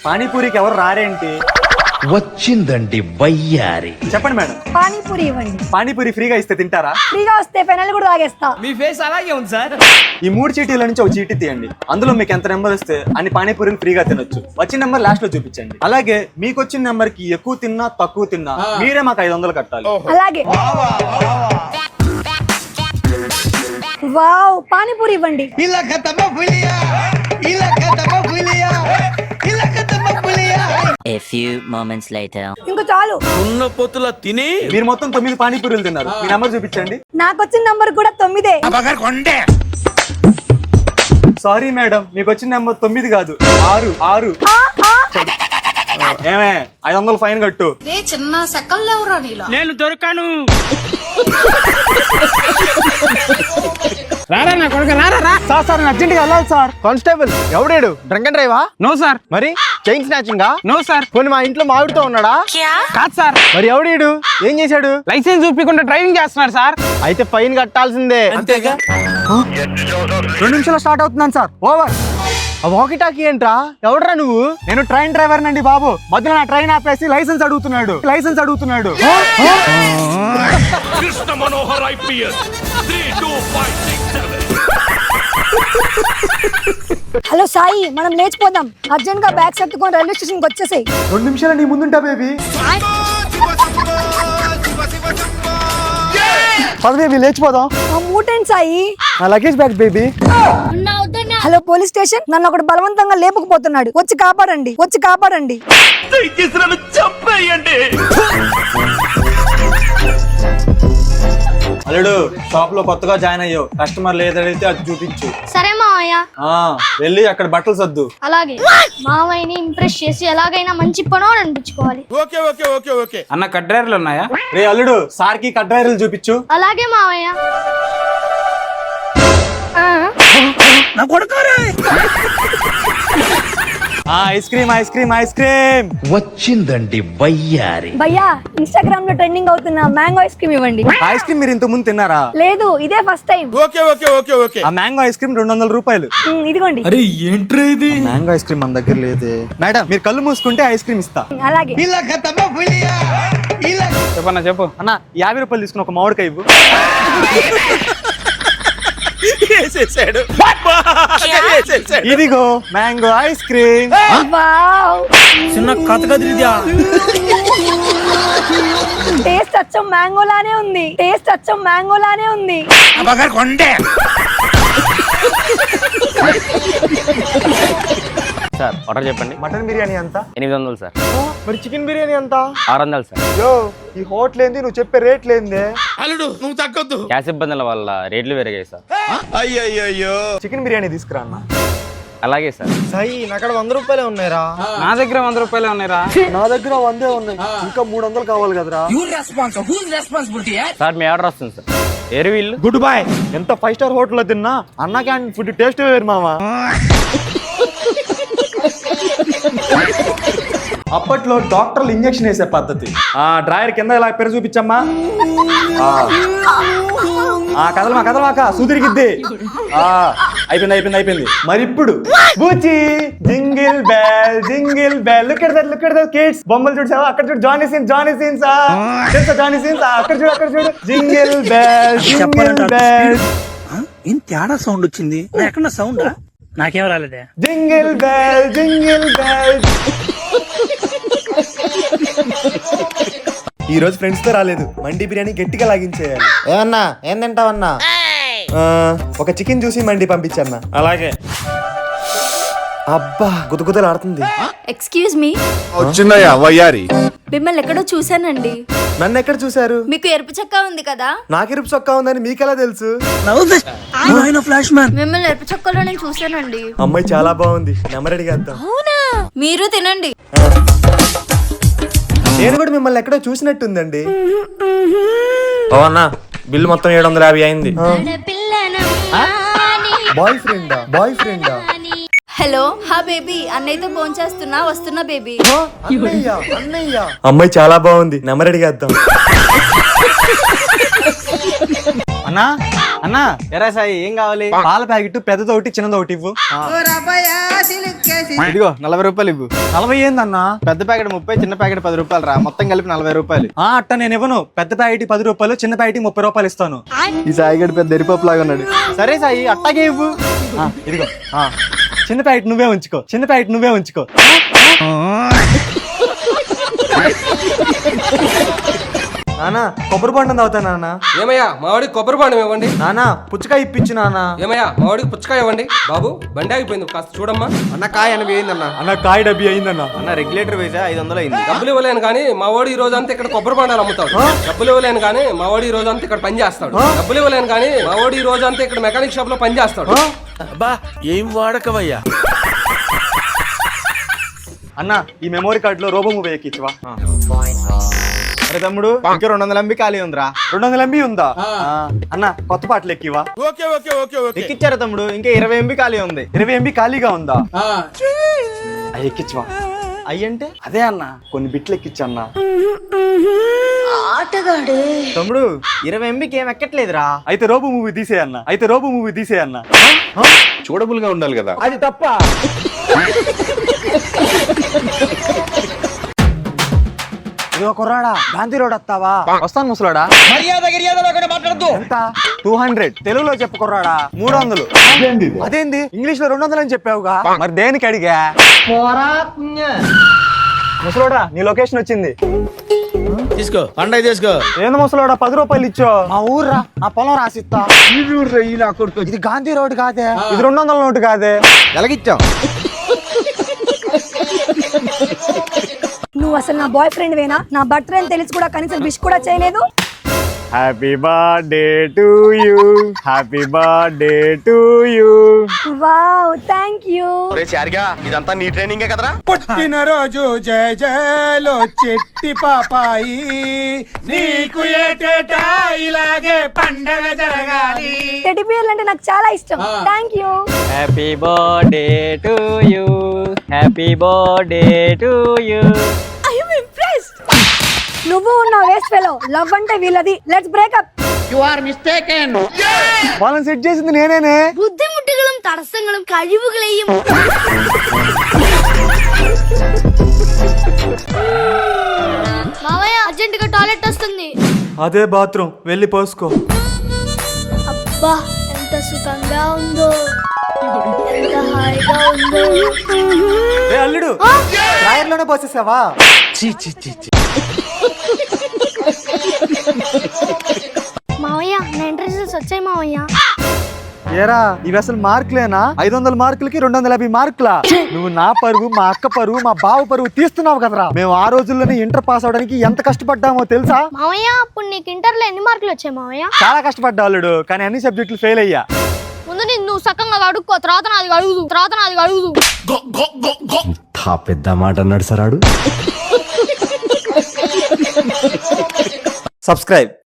పానీపూరికి ఎవరు రారేంటి? వచ్చిందండి వయ్యారి. చెప్పండి మేడం. పానీపూరి ఇవ్వండి. పానీపూరి ఫ్రీగా ఇస్తే తింటారా? ఫ్రీగా వస్తే ఫెనల్ కూడా తాగేస్తా. మీ ఫేస్ అలాగే ఉంది సార్. ఈ 3 చీటీల నుంచి ఒక చీటీ తీయండి. అందులో మీకు ఎంత నెంబర్ వస్తే అన్ని పానీపూరిని ఫ్రీగా తినొచ్చు. వచ్చిన నెంబర్ లాస్ట్ లో చూపించండి. అలాగే మీకు వచ్చిన నెంబర్ కి ఎక్కువ తిన్నా తక్కువ తిన్నా మీరే మాకు 500 కట్టాలి. అలాగే. వావ్, పానీపూరి ఇవ్వండి. A few moments later. ఇంకో చాలు. ఉన్న పొత్తుల తిని మీరు మొత్తం 9 పానీపూరీలు తిన్నారు. మీ నెంబర్ చూపించండి. నాకు వచ్చిన నంబర్ కూడా 9. సారీ మేడం, మీకు వచ్చిన నెంబర్ 9 కాదు, 6. ఏమే 500 ఫైన్ కట్టు. చిన్న సెకల్లో నేను దొరకాను. రారా నా కొడుకు, రారా. సార్ అర్జెంట్ గా వెళ్ళాలి సార్. కానిస్టేబుల్ ఎవడాడు? డ్రంక్ అండ్ డ్రైవా? No sir. మరి చైన్ స్నాచింగా? No sir. పోనీ మా ఇంట్లో మావిడితో ఉన్నాడా? కాదు సార్. మరి ఎవడీడు? ఏం చేశాడు? లైసెన్స్ చూపించకుండా డ్రైవింగ్ చేస్తున్నాడు సార్. అయితే ఫైన్ కట్టాల్సిందే. అంతేగా. 2 నిమిషాలు స్టార్ట్ అవుతున్నాను సార్. ఓవర్. ఆ వాకీ టాకీ ఏంట్రా? ఎవడరా నువ్వు? నేను ట్రైన్ డ్రైవర్ నండి బాబు. మధ్యలో నా ట్రైన్ ఆపేసి లైసెన్స్ అడుగుతున్నాడు. కృష్ణ మనోహర్ ఐపీఎస్ 32567. హలో సాయి, మనం లేచిపోదాం. అర్జెంట్ గా బ్యాగ్ సర్దుకొని రైల్వే స్టేషన్ కి వచ్చేసాయి. 2 నిమిషాలు నీ ముందుంటా బేబీ. పద బేబీ, లేచిపోదాం. మూటేంటి సాయి? నా luggage bag baby. Hello police station, నన్ను ఒకటి బలవంతంగా లేపుకుపోతున్నాడు. వచ్చి కాపాడండి. అల్లుడు, షాప్ లో కొత్తగా జాయిన్ అయ్యో. కస్టమర్ లేదైతే అది చూపించు. సరే మావయ్య. వెళ్ళి అక్కడ బట్టలు సర్దు. అలాగే. మావయ్యని ఇంప్రెస్ చేసి ఎలాగైనా మంచి పనోడు అనిపించుకోవాలి. ఓకే. అన్న కడ్రైర్లు ఉన్నాయా? రే అల్లుడు, సార్కి కడ్రైర్లు చూపించు. అలాగే మావయ్య. నా కొడుకోరే. Ice cream. వచ్చిందండి వయ్యారి. భయ్యా, ఇన్స్టాగ్రామ్ లో ట్రెండింగ్ అవుతున్న మ్యాంగో ఐస్ క్రీమ్ ఇవ్వండి. ఐస్ క్రీమ్ మీరు ఇంత ముందు తిన్నారా? లేదు, ఇదే ఫస్ట్ టైం. ఓకే. ఆ మ్యాంగో ఐస్ క్రీమ్ 200 రూపాయలు. ఇదిగోండి. అరే ఏంట్రా ఇది? మ్యాంగో ఐస్ క్రీమ్ మన దగ్గర లేదే. మేడం, మీరు కళ్ళు మూసుకుంటే ఐస్ క్రీమ్ ఇస్తా. అలాగే. చెప్పన్నా చెప్పు. అన్న 50 రూపాయలు తీసుకుని ఒక మామిడికాయ ఇవ్వు. ఇదిగో మ్యాంగో ఐస్ క్రీమ్. వావ్, చిన్న కథ కదిరిదా? టేస్ట్ అచ్చం మ్యాంగో లానే ఉంది. సార్ ఆర్డర్ చెప్పండి. మటన్ బిర్యానీ ఎంత? 800 సార్. మరి చికెన్ బిర్యానీ ఎంత? 600 సార్. యో, ఈ హోటల్ ఏంది, నువ్వు చెప్పే రేట్ లేదే. అల్లుడు నువ్వు తగ్గొద్దు. గ్యాస్ ఇబ్బందుల వల్ల రేట్లు పెరిగాయి సార్. అయ్యయ్యో. చికెన్ బిర్యానీ తీసుకురా అన్న. అలాగే సార్. సాయి, నాక్కడ 100 రూపాయలే ఉన్నాయిరా. నా దగ్గర 100 రూపాయలే ఉన్నాయిరా. నా దగ్గర 100 ఉన్నాయి. ఇంకా 300 కావాలి కదరా. సార్ మీ ఆర్డర్ వస్తుంది సార్. ఏరు వీళ్ళు. Good boy. ఎంత 5 స్టార్ హోటల్ లో తిన్నా అన్న క్యాంటీన్ ఫుడ్ టేస్ట్ వేరు మామా. అప్పట్లో డాక్టర్లు ఇంజెక్షన్ వేసే పద్ధతి. డ్రాయర్ కింద ఇలా పెరు చూపించమ్మా. కదలమాక సుదిరిగిద్ది. అయిపోయింది. మరి ఇప్పుడు బూచి jingle bell look at that kids. బొమ్మలు చూసావా? అక్కడ చూడు, జానీ సీన్స్ అక్కడ చూడు. Jingle bell. ఏం తేడా సౌండ్ వచ్చింది? ఎక్కడ సౌండ్ నాకేం రాలేదే. Jingle bell. ఈ రోజు ఫ్రెండ్స్ తో రాలేదు. మండి బిర్యానీ గట్టిగా లాగించేయాలి. ఏమన్నా ఏం తింటావన్నా? ఒక చికెన్ చూసి మండి పంపించన్నా. అలాగే. అబ్బా, గుదగుదలు ఆడుతుంది. Excuse me. వచ్చిందయ్యా వయ్యారి. మిమ్మల్ని ఎక్కడో చూసానండి. నన్ను ఎక్కడ చూసారు? మీకు ఎరుపు చొక్కా ఉంది కదా. నాకు ఎరుపు చొక్కా ఉందని మీకెలా తెలుసు? Flash man. మిమ్మల్ని ఎరుపు చొక్కాలో నేను చూసానండి. అమ్మాయి చాలా బాగుంది. నెంబర్ అడిగేద్దాం. మీరు తినండి. నేను కూడా మిమ్మల్ని ఎక్కడో చూసినట్టుందండి. ఓ అన్న, బిల్లు మొత్తం 750 అయింది. బాయ్ ఫ్రెండా? హలో, హా బేబీ. అన్నయ్యతో ఫోన్ చేస్తున్నా, వస్తున్నా బేబీ. అన్నయ్య. అమ్మాయి చాలా బాగుంది. నెంబర్ అడిగేద్దాం. అన్నా ఎరా సాయి, ఏం కావాలి? పాల ప్యాకెట్ పెద్దదొకటి చిన్నదొకటి ఇవ్వు. ఇదిగో 40 రూపాయలు ఇవ్వు. 40 ఏందన్నా? పెద్ద ప్యాకెట్ 30, చిన్న ప్యాకెట్ 10 రూపాయలు రా. మొత్తం కలిపి 40 రూపాయలు. అట్ట నేను ఇవ్వను. పెద్ద ప్యాకెట్ 10 రూపాయలు, చిన్న ప్యాకెట్ 30 రూపాయలు ఇస్తాను. ఈ సాయిగడి పెద్ద ఎరిపప్పు లాగా ఉన్నాడు. సరే సాయి, అట్టాగే ఇవ్వు. ఇదిగో చిన్న ప్యాకెట్ నువ్వే ఉంచుకో. చిన్న ప్యాకెట్ నువ్వే ఉంచుకో. నానా కొబ్బరి బొండం తాగుతా నాన్న. ఏమయ్యా మావాడికి కొబ్బరి బాండం ఇవ్వండి. నానా పుచ్చకాయ ఇప్పించు నాన్న. ఏమయ్యా మావాడికి పుచ్చకాయ ఇవ్వండి. బాబు బండి ఆగిపోయింది, కాస్త చూడమ్మా. అన్న కాయ 80 అయిందన్న. అన్న కాయ డబ్బి అయిందన్న. అన్న రెగ్యులేటర్ వేసా 500 అయింది. డబ్బులు ఇవ్వలేను కానీ మావాడు ఈ రోజు అంతా ఇక్కడ కొబ్బరి బాండాలు అమ్ముతాడు. డబ్బులు ఇవ్వలేను కానీ మావాడు ఈ రోజు అంతా ఇక్కడ పని చేస్తాడు. డబ్బులు ఇవ్వలేను కానీ మావాడు ఈ రోజు అంతా ఇక్కడ మెకానిక్ షాప్ లో పని చేస్తాడు. అబ్బా ఏం వాడకవయ్యా. అన్న ఈ మెమోరీ కార్డ్ లో రోబో మూవీ ఎక్కించవా? అరే తమ్ముడు, ఇంకా 200 MB ఖాళీ ఉందిరా. 200 MB ఉందా? అన్న కొత్త పాటలు ఎక్కివా? Okay okay okay okay. ఎక్కిచ్చారా తమ్ముడు? ఇంకా 20 MB ఖాళీ ఉంది. 20 MB ఖాళీగా ఉందా? అవి ఎక్కించవా? అయ్యంటే అదే అన్న కొన్ని బిట్లు ఎక్కించన్నా. తమ్ముడు 20 MBకి ఏం ఎక్కట్లేదురా. అయితే రోబో మూవీ తీసేయన్న. అయితే రోబో మూవీ తీసేయన్న. చూడబుల్ గా ఉండాలి కదా. అది తప్ప. ఇదిగో కుర్రాడా, గాంధీ రోడ్ వస్తావా? వస్తాను ముసలాడా. ఎంత? 200. తెలుగులో చెప్పు కుర్రాడా. 300. అదేంది ఇంగ్లీష్ లో 200 అని చెప్పావుగా, మరి దేనికి అడిగా? ముసలోడా నీ లొకేషన్ వచ్చింది. తీసుకో పండగ తీసుకో. ఏంది ముసలోడా 10 రూపాయలు ఇచ్చో? మా ఊర్రా, నా పొలం రాసిస్తా. ఇది గాంధీ రోడ్ కాదే, ఇది 200 నోటు కాదే. ఎలాగిచ్చావు? నువ్వు అసలు నా బాయ్ ఫ్రెండ్ వేనా? నా బర్త్డే అని తెలిసి కూడా కనీసం విష్ కూడా చేయలేదు. Happy birthday to you, happy birthday to you. Wow, thank you. ఇదంతా నీ ట్రైనింగ్ కదరా. పుట్టినరోజు జయ జయలో చెట్టి పాపాయి, నీకు ఏటేటా ఇలాగే పండగ జరగాలి. టెడ్డీ బియర్లు అంటే నాకు చాలా ఇష్టం. Thank you. Happy birthday to you, happy birthday to you. I am impressed. నువ్వు ఉన్న వేస్ట్ ఫెలో. లవ్ అంటే వీళ్ళది. Let's breakup. వాళ్ళని సెట్ చేసింది నేనేనే. ബുദ്ധിമുട്ടുകളും തടസ്സങ്ങളും കഴിവുകളെയും మావయ్య అర్జెంట్ గా టాయిలెట్ వస్తుంది. అదే బాత్రూమ్, వెళ్ళి పోసుకో. అబ్బా ఎంత సుఖంగా ఉందో, ఎంత హాయిగా ఉందో. ఏ అల్లుడు, డ్రాయర్ లోనే పోసేసావా? మావయ్య నా ఇంట్రెస్ట్ వచ్చాయి మావయ్య. ఏరా ఇవి అసలు మార్కులేనా? 500 మార్కులకి 250 మార్కులా? నువ్వు నా పరువు, మా అక్క పరువు, మా బావ పరువు తీస్తున్నావు కదరా. మేము ఆ రోజుల్లోనే ఇంటర్ పాస్ అవడానికి ఎంత కష్టపడ్డామో తెలుసా? మావయ్య అప్పుడు నీకు ఇంటర్లో ఎన్ని మార్కులు వచ్చాయి మావయ్య? చాలా కష్టపడ్డా అల్లుడు, కానీ అన్ని సబ్జెక్టులు ఫెయిల్ అయ్యా. ముందు నువ్వు సక్కంగా అడుక్కో, తర్వాత నాది అడుగుదు. పెద్ద మాట అన్నాడు సరాడు. సబ్స్క్రైబ్.